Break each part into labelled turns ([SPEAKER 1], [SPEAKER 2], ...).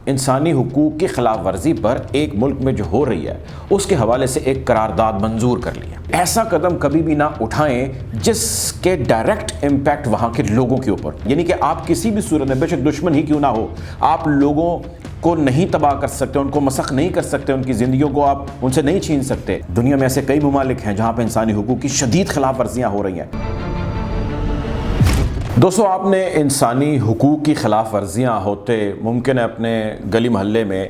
[SPEAKER 1] انسانی حقوق کی خلاف ورزی پر ایک ملک میں جو ہو رہی ہے اس کے حوالے سے ایک قرارداد منظور کر لی ہے۔ ایسا قدم کبھی بھی نہ اٹھائیں جس کے ڈائریکٹ امپیکٹ وہاں کے لوگوں کے اوپر، یعنی کہ آپ کسی بھی صورت میں، بے شک دشمن ہی کیوں نہ ہو، آپ لوگوں کو نہیں تباہ کر سکتے، ان کو مسخ نہیں کر سکتے، ان کی زندگیوں کو آپ ان سے نہیں چھین سکتے۔ دنیا میں ایسے کئی ممالک ہیں جہاں پہ انسانی حقوق کی شدید خلاف ورزیاں ہو رہی ہیں۔ دوستو، آپ نے انسانی حقوق کی خلاف ورزیاں ہوتے ممکن ہے اپنے گلی محلے میں،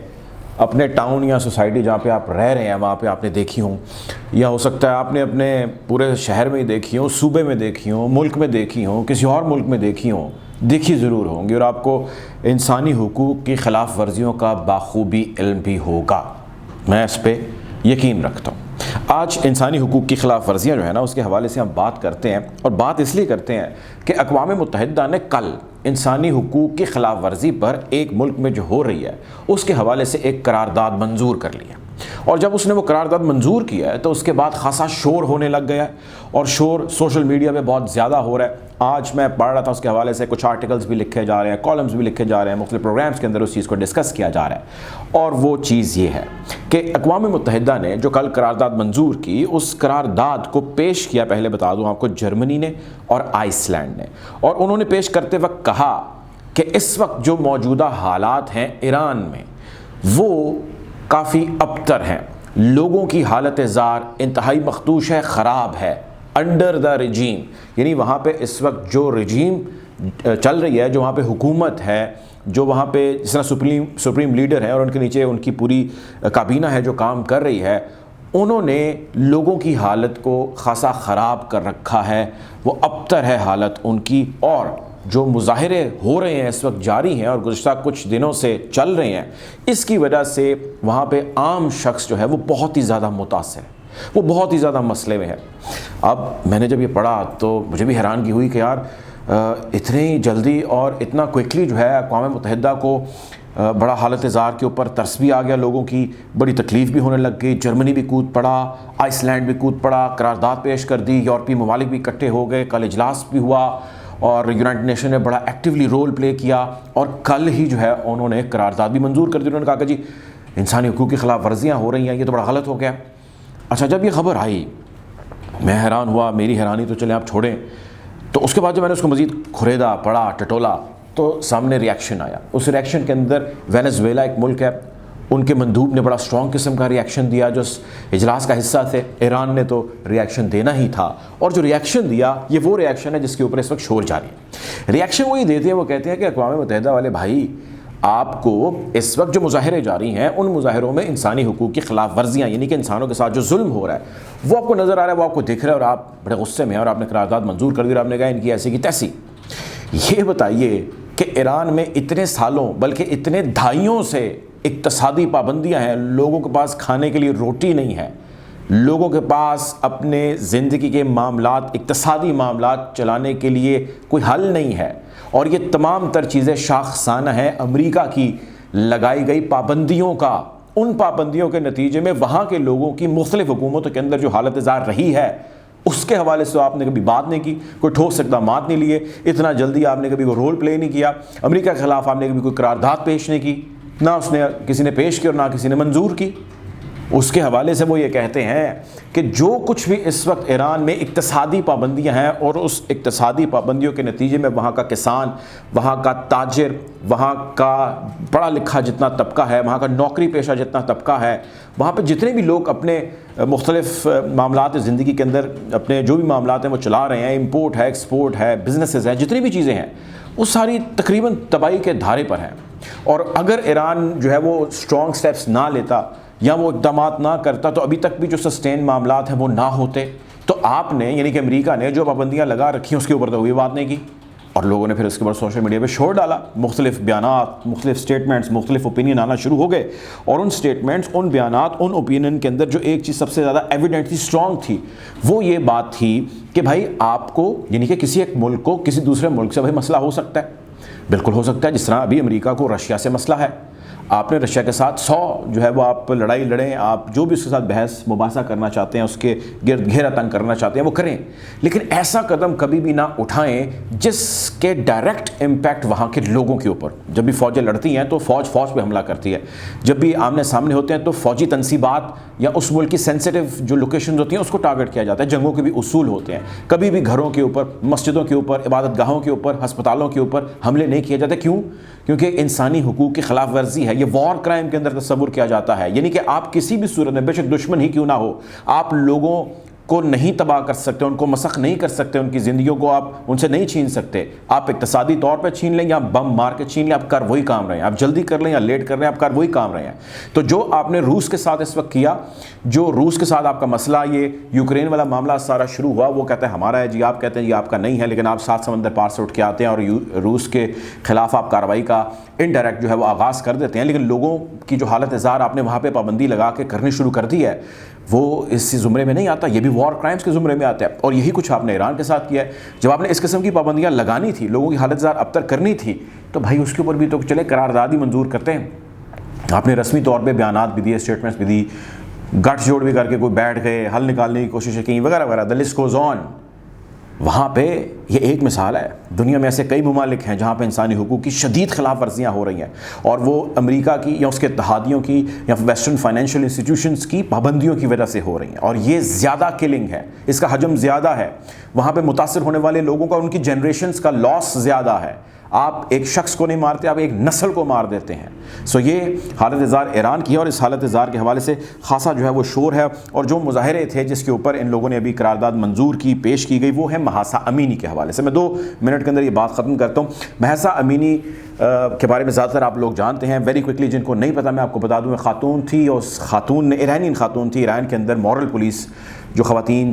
[SPEAKER 1] اپنے ٹاؤن یا سوسائٹی جہاں پہ آپ رہ رہے ہیں وہاں پہ آپ نے دیکھی ہوں، یا ہو سکتا ہے آپ نے اپنے پورے شہر میں دیکھی ہوں، صوبے میں دیکھی ہوں، ملک میں دیکھی ہوں، کسی اور ملک میں دیکھی ہوں، دیکھی ضرور ہوں گی، اور آپ کو انسانی حقوق کی خلاف ورزیوں کا بخوبی علم بھی ہوگا، میں اس پہ یقین رکھتا ہوں۔ آج انسانی حقوق کی خلاف ورزیاں جو ہے نا اس کے حوالے سے ہم بات کرتے ہیں، اور بات اس لیے کرتے ہیں کہ اقوام متحدہ نے کل انسانی حقوق کی خلاف ورزی پر ایک ملک میں جو ہو رہی ہے اس کے حوالے سے ایک قرارداد منظور کر لی ہے، اور جب اس نے وہ قرارداد منظور کیا ہے تو اس کے بعد خاصا شور ہونے لگ گیا ہے، اور شور سوشل میڈیا پہ بہت زیادہ ہو رہا ہے۔ آج میں پڑھ رہا تھا اس کے حوالے سے کچھ آرٹیکلز بھی لکھے جا رہے ہیں، کالمز بھی لکھے جا رہے ہیں، مختلف پروگرامز کے اندر اس چیز کو ڈسکس کیا جا رہا ہے، اور وہ چیز یہ ہے کہ اقوام متحدہ نے جو کل قرارداد منظور کی، اس قرارداد کو پیش کیا، پہلے بتا دوں آپ کو، جرمنی نے اور آئس لینڈ نے، اور انہوں نے پیش کرتے وقت کہا کہ اس وقت جو موجودہ حالات ہیں ایران میں وہ کافی ابتر ہیں، لوگوں کی حالت زار انتہائی مخدوش ہے، خراب ہے، انڈر دا رجیم، یعنی وہاں پہ اس وقت جو رجیم چل رہی ہے، جو وہاں پہ حکومت ہے، جو وہاں پہ جس طرح سپریم لیڈر ہے اور ان کے نیچے ان کی پوری کابینہ ہے جو کام کر رہی ہے، انہوں نے لوگوں کی حالت کو خاصا خراب کر رکھا ہے، وہ ابتر ہے حالت ان کی، اور جو مظاہرے ہو رہے ہیں اس وقت جاری ہیں اور گزشتہ کچھ دنوں سے چل رہے ہیں، اس کی وجہ سے وہاں پہ عام شخص جو ہے وہ بہت ہی زیادہ متاثر ہے، وہ بہت ہی زیادہ مسئلے میں ہے۔ اب میں نے جب یہ پڑھا تو مجھے بھی حیرانگی ہوئی کہ یار اتنی جلدی اور اتنا کوئکلی جو ہے اقوام متحدہ کو بڑا حالت زار کے اوپر ترس بھی آ گیا، لوگوں کی بڑی تکلیف بھی ہونے لگ گئی، جرمنی بھی کود پڑا، آئس لینڈ بھی کود پڑا، قرارداد پیش کر دی، یورپی ممالک بھی اکٹھے ہو گئے، کل اجلاس بھی ہوا، اور یونائٹڈ نیشن نے بڑا ایکٹیولی رول پلے کیا، اور کل ہی جو ہے انہوں نے قرارداد بھی منظور کر دی۔ انہوں نے کہا کہ جی انسانی حقوق کی خلاف ورزیاں ہو رہی ہیں، یہ تو بڑا غلط ہو گیا۔ اچھا، جب یہ خبر آئی میں حیران ہوا، میری حیرانی تو چلیں آپ چھوڑیں، تو اس کے بعد جب میں نے اس کو مزید کھریدا، پڑھا، ٹٹولا، تو سامنے ریاکشن آیا۔ اس ریاکشن کے اندر وینزویلا ایک ملک ہے، ان کے مندوب نے بڑا اسٹرانگ قسم کا ریاکشن دیا، جو اس اجلاس کا حصہ تھے۔ ایران نے تو ریاکشن دینا ہی تھا، اور جو ریاکشن دیا یہ وہ ریاکشن ہے جس کے اوپر اس وقت شور جاری ہے۔ ریاکشن وہی دیتے ہیں، وہ کہتے ہیں کہ اقوام متحدہ والے بھائی، آپ کو اس وقت جو مظاہرے جاری ہیں ان مظاہروں میں انسانی حقوق کی خلاف ورزیاں، یعنی کہ انسانوں کے ساتھ جو ظلم ہو رہا ہے وہ آپ کو نظر آ رہا ہے، وہ آپ کو دکھ رہا ہے، اور آپ بڑے غصے میں ہیں، اور آپ نے قرارداد منظور کر دی، اور آپ نے کہا ان کی ایسی کی تیسی۔ یہ بتائیے کہ ایران میں اتنے سالوں بلکہ اتنے دہائیوں سے اقتصادی پابندیاں ہیں، لوگوں کے پاس کھانے کے لیے روٹی نہیں ہے، لوگوں کے پاس اپنے زندگی کے معاملات، اقتصادی معاملات چلانے کے لیے کوئی حل نہیں ہے، اور یہ تمام تر چیزیں شاخسانہ ہیں امریکہ کی لگائی گئی پابندیوں کا۔ ان پابندیوں کے نتیجے میں وہاں کے لوگوں کی مختلف حکومتوں کے اندر جو حالت زار رہی ہے اس کے حوالے سے آپ نے کبھی بات نہیں کی، کوئی ٹھوس اقدامات نہیں لیے، اتنا جلدی آپ نے کبھی کوئی رول پلے نہیں کیا، امریکہ کے خلاف آپ نے کبھی کوئی قرارداد پیش نہیں کی، نہ اس نے کسی نے پیش کی اور نہ کسی نے منظور کی۔ اس کے حوالے سے وہ یہ کہتے ہیں کہ جو کچھ بھی اس وقت ایران میں اقتصادی پابندیاں ہیں، اور اس اقتصادی پابندیوں کے نتیجے میں وہاں کا کسان، وہاں کا تاجر، وہاں کا پڑھا لکھا جتنا طبقہ ہے، وہاں کا نوکری پیشہ جتنا طبقہ ہے، وہاں پہ جتنے بھی لوگ اپنے مختلف معاملات زندگی کے اندر اپنے جو بھی معاملات ہیں وہ چلا رہے ہیں، امپورٹ ہے، ایکسپورٹ ہے، بزنسز ہیں، جتنی بھی چیزیں ہیں وہ ساری تقریباً تباہی کے دھارے پر ہیں۔ اور اگر ایران جو ہے وہ اسٹرانگ سٹیپس نہ لیتا یا وہ اقدامات نہ کرتا تو ابھی تک بھی جو سسٹین معاملات ہیں وہ نہ ہوتے۔ تو آپ نے یعنی کہ امریکہ نے جو پابندیاں لگا رکھی ہیں اس کے اوپر تو کوئی بات نہیں کی، اور لوگوں نے پھر اس کے بعد سوشل میڈیا پہ شور ڈالا، مختلف بیانات، مختلف سٹیٹمنٹس، مختلف اوپینین آنا شروع ہو گئے، اور ان سٹیٹمنٹس، ان بیانات، ان اوپینین کے اندر جو ایک چیز سب سے زیادہ ایویڈنٹلی اسٹرانگ تھی وہ یہ بات تھی کہ بھائی آپ کو یعنی کہ کسی ایک ملک کو کسی دوسرے ملک سے بھائی مسئلہ ہو سکتا ہے، بالکل ہو سکتا ہے، جس طرح ابھی امریکہ کو رشیا سے مسئلہ ہے، آپ نے رشیا کے ساتھ 100 جو ہے وہ آپ لڑائی لڑیں، آپ جو بھی اس کے ساتھ بحث مباحثہ کرنا چاہتے ہیں، اس کے گرد گھیرا تنگ کرنا چاہتے ہیں وہ کریں، لیکن ایسا قدم کبھی بھی نہ اٹھائیں جس کے ڈائریکٹ امپیکٹ وہاں کے لوگوں کے اوپر. جب بھی فوجیں لڑتی ہیں تو فوج پہ حملہ کرتی ہے، جب بھی آمنے سامنے ہوتے ہیں تو فوجی تنصیبات یا اس ملک کی سینسیٹیو جو لوکیشنز ہوتی ہیں اس کو ٹارگٹ کیا جاتا ہے. جنگوں کے بھی اصول ہوتے ہیں، کبھی بھی گھروں کے اوپر، مسجدوں کے اوپر، عبادت گاہوں کے اوپر، ہسپتالوں کے اوپر حملے نہیں کیے جاتے. کیوں؟ کیونکہ انسانی حقوق کی خلاف ورزی ہے. یہ وار کرائم کے اندر تصور کیا جاتا ہے، یعنی کہ آپ کسی بھی صورت میں، بے شک دشمن ہی کیوں نہ ہو، آپ لوگوں کو نہیں تباہ کر سکتے، ان کو مسخ نہیں کر سکتے، ان کی زندگیوں کو آپ ان سے نہیں چھین سکتے. آپ اقتصادی طور پہ چھین لیں یا بم مار کے چھین لیں، آپ کر وہی کام رہے ہیں. آپ جلدی کر لیں یا لیٹ کر لیں، آپ کر وہی کام رہے ہیں. تو جو آپ نے روس کے ساتھ اس وقت کیا، جو روس کے ساتھ آپ کا مسئلہ، یہ یوکرین والا معاملہ سارا شروع ہوا، وہ کہتے ہیں ہمارا ہے جی، آپ کہتے ہیں جی آپ کا نہیں ہے، لیکن آپ 7 سمندر پار سے اٹھ کے آتے ہیں اور روس کے خلاف آپ کارروائی کا انڈائریکٹ جو ہے وہ آغاز کر دیتے ہیں. لیکن لوگوں کی جو حالت اظہار آپ نے وہاں پہ پابندی لگا کے کرنی شروع کر دی ہے، وہ اس زمرے میں نہیں آتا، یہ بھی وار کرائمز کے زمرے میں آتا ہے. اور یہی کچھ آپ نے ایران کے ساتھ کیا ہے. جب آپ نے اس قسم کی پابندیاں لگانی تھی، لوگوں کی حالت اظہار ابتر کرنی تھی، تو بھائی اس کے اوپر بھی تو چلے قرارداد ہی منظور کرتے ہیں. آپ نے رسمی طور پہ بیانات بھی دیے، اسٹیٹمنٹس بھی دی، گٹھ جوڑ بھی کر کے کوئی بیٹھ گئے، حل نکالنے کی کوششیں کی وغیرہ وغیرہ، the list goes on. وہاں پہ یہ ایک مثال ہے، دنیا میں ایسے کئی ممالک ہیں جہاں پہ انسانی حقوق کی شدید خلاف ورزیاں ہو رہی ہیں، اور وہ امریکہ کی یا اس کے اتحادیوں کی یا ویسٹرن فائنینشیل انسٹیٹیوشنز کی پابندیوں کی وجہ سے ہو رہی ہیں. اور یہ زیادہ کلنگ ہے، اس کا حجم زیادہ ہے، وہاں پہ متاثر ہونے والے لوگوں کا، ان کی جنریشنز کا لاس زیادہ ہے. آپ ایک شخص کو نہیں مارتے، آپ ایک نسل کو مار دیتے ہیں. سو یہ حالت اظہار ایران کی ہے، اور اس حالت اظہار کے حوالے سے خاصا جو ہے وہ شور ہے. اور جو مظاہرے تھے جس کے اوپر ان لوگوں نے ابھی قرارداد منظور کی، پیش کی گئی، وہ ہے مہسا امینی کے حوالے سے. میں 2 منٹ کے اندر یہ بات ختم کرتا ہوں. مہسا امینی کے بارے میں زیادہ تر آپ لوگ جانتے ہیں. ویری کوئکلی جن کو نہیں پتہ میں آپ کو بتا دوں، خاتون تھی، اور اس خاتون نے، ایرانین خاتون تھی. ایران کے اندر مورل پولیس جو خواتین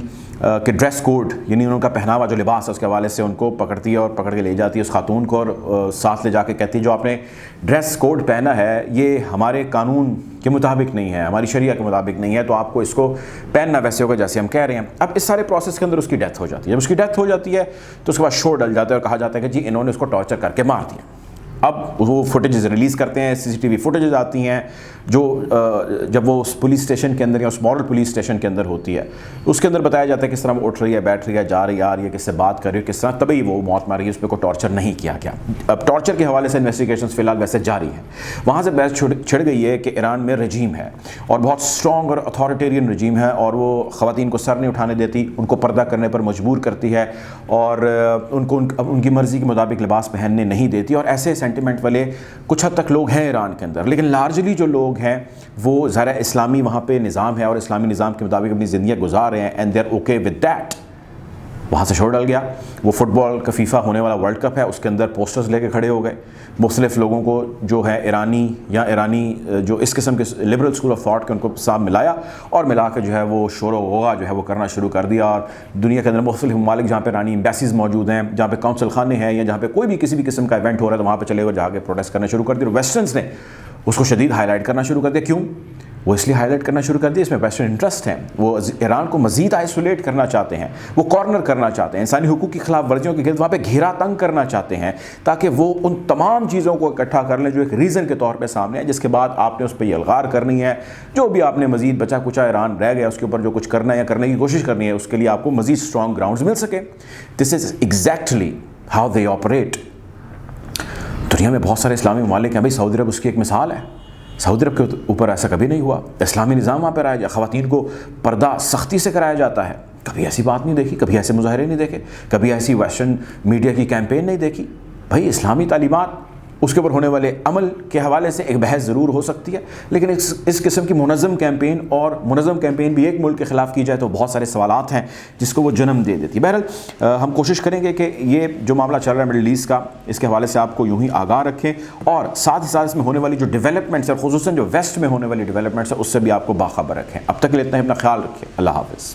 [SPEAKER 1] کہ ڈریس کوڈ، یعنی ان کا پہناوا جو لباس ہے، اس کے حوالے سے ان کو پکڑتی ہے اور پکڑ کے لے جاتی ہے اس خاتون کو، اور ساتھ لے جا کے کہتی ہے جو آپ نے ڈریس کوڈ پہنا ہے یہ ہمارے قانون کے مطابق نہیں ہے، ہماری شریعہ کے مطابق نہیں ہے، تو آپ کو اس کو پہننا ویسے ہوگا جیسے ہم کہہ رہے ہیں. اب اس سارے پروسیس کے اندر اس کی ڈیتھ ہو جاتی ہے. جب اس کی ڈیتھ ہو جاتی ہے تو اس کے بعد شور ڈل جاتا ہے اور کہا جاتا ہے کہ جی انہوں نے اس کو ٹارچر کر کے مار دیا. اب وہ فوٹیجز ریلیز کرتے ہیں، CCTV فوٹیجز آتی ہیں جو جب وہ اس پولیس اسٹیشن کے اندر یا اس ماڈل پولیس اسٹیشن کے اندر ہوتی ہے، اس کے اندر بتایا جاتا ہے کس طرح وہ اٹھ رہی ہے، بیٹھ رہی ہے، جا رہی ہے، آ رہی ہے، کس سے بات کر رہی ہے، کس طرح تبھی وہ موت مار رہی ہے، اس پہ کوئی ٹارچر نہیں کیا گیا. اب ٹارچر کے حوالے سے انویسٹیگیشنز فی الحال ویسے جاری ہیں. وہاں سے بحث چھڑ گئی ہے کہ ایران میں رجیم ہے اور بہت اسٹرانگ اور اتھارٹیرین رجیم ہے، اور وہ خواتین کو سر نہیں اٹھانے دیتی، ان کو پردہ کرنے پر مجبور کرتی ہے، اور ان کو ان کی مرضی کے مطابق لباس پہننے نہیں دیتی. اور ایسے سینٹیمنٹ والے کچھ حد تک لوگ ہیں ایران کے اندر، لیکن لارجلی جو لوگ ہیں وہ ظاہر اسلامی وہاں پہ نظام ہے اور اسلامی نظام کے مطابق اپنی زندگیاں گزار رہے ہیں، and they are okay with that. وہاں سے شور ڈل گیا. وہ فٹ بال کا فیفا ہونے والا ورلڈ کپ ہے، اس کے اندر پوسٹرز لے کے کھڑے ہو گئے. مختلف لوگوں کو جو ہے ایرانی جو اس قسم کے لبرل اسکول آف تھاٹ کے ان کو ساتھ ملایا، اور ملا کے جو ہے وہ شور و غوغا جو ہے وہ کرنا شروع کر دیا. اور دنیا کے اندر مختلف ممالک جہاں پہ ایرانی ایمبیسیز موجود ہیں، جہاں پہ کونسل خانے ہیں، یا جہاں پہ کوئی بھی کسی بھی قسم کا ایونٹ ہو رہا ہے، تو وہاں پہ چلے ہوئے جا کے پروٹیسٹ کرنا شروع کر دیا. اور ویسٹرنس نے اس کو شدید ہائی لائٹ کرنا شروع کر دیا. کیوں؟ وہ اس لیے ہائی لائٹ کرنا شروع کر دیا، اس میں ویسٹرن انٹرسٹ ہیں. وہ ایران کو مزید آئسولیٹ کرنا چاہتے ہیں، وہ کارنر کرنا چاہتے ہیں، انسانی حقوق کی خلاف ورزیوں کے گرد وہاں پہ گھیرا تنگ کرنا چاہتے ہیں، تاکہ وہ ان تمام چیزوں کو اکٹھا کر لیں جو ایک ریزن کے طور پہ سامنے ہے، جس کے بعد آپ نے اس پہ یہ الغار کرنی ہے. جو بھی آپ نے مزید بچا کچا ایران رہ گیا، اس کے اوپر جو کچھ کرنا ہے یا کرنے کی کوشش کرنی ہے، اس کے لیے آپ کو مزید اسٹرانگ گراؤنڈز مل سکے. This is exactly how they operate. دنیا میں بہت سارے اسلامی ممالک ہیں، بھائی سعودی عرب اس کی ایک مثال ہے. سعودی عرب کے اوپر ایسا کبھی نہیں ہوا. اسلامی نظام وہاں پہ رہا جائے، خواتین کو پردہ سختی سے کرایا جاتا ہے. کبھی ایسی بات نہیں دیکھی، کبھی ایسے مظاہرے نہیں دیکھے، کبھی ایسی ویسٹرن میڈیا کی کیمپین نہیں دیکھی. بھائی اسلامی تعلیمات، اس کے اوپر ہونے والے عمل کے حوالے سے ایک بحث ضرور ہو سکتی ہے، لیکن اس قسم کی منظم کیمپین بھی ایک ملک کے خلاف کی جائے تو بہت سارے سوالات ہیں جس کو وہ جنم دے دیتی ہے. بہرحال ہم کوشش کریں گے کہ یہ جو معاملہ چل رہا ہے مڈل ایسٹ کا، اس کے حوالے سے آپ کو یوں ہی آگاہ رکھیں، اور ساتھ ہی ساتھ اس میں ہونے والی جو ڈیولپمنٹس ہیں، خصوصاً جو ویسٹ میں ہونے والی ڈیولپمنٹس ہیں، اس سے بھی آپ کو باخبر رکھیں. اب تک کے لیے اتنا ہی، اپنا خیال رکھیں. اللہ حافظ.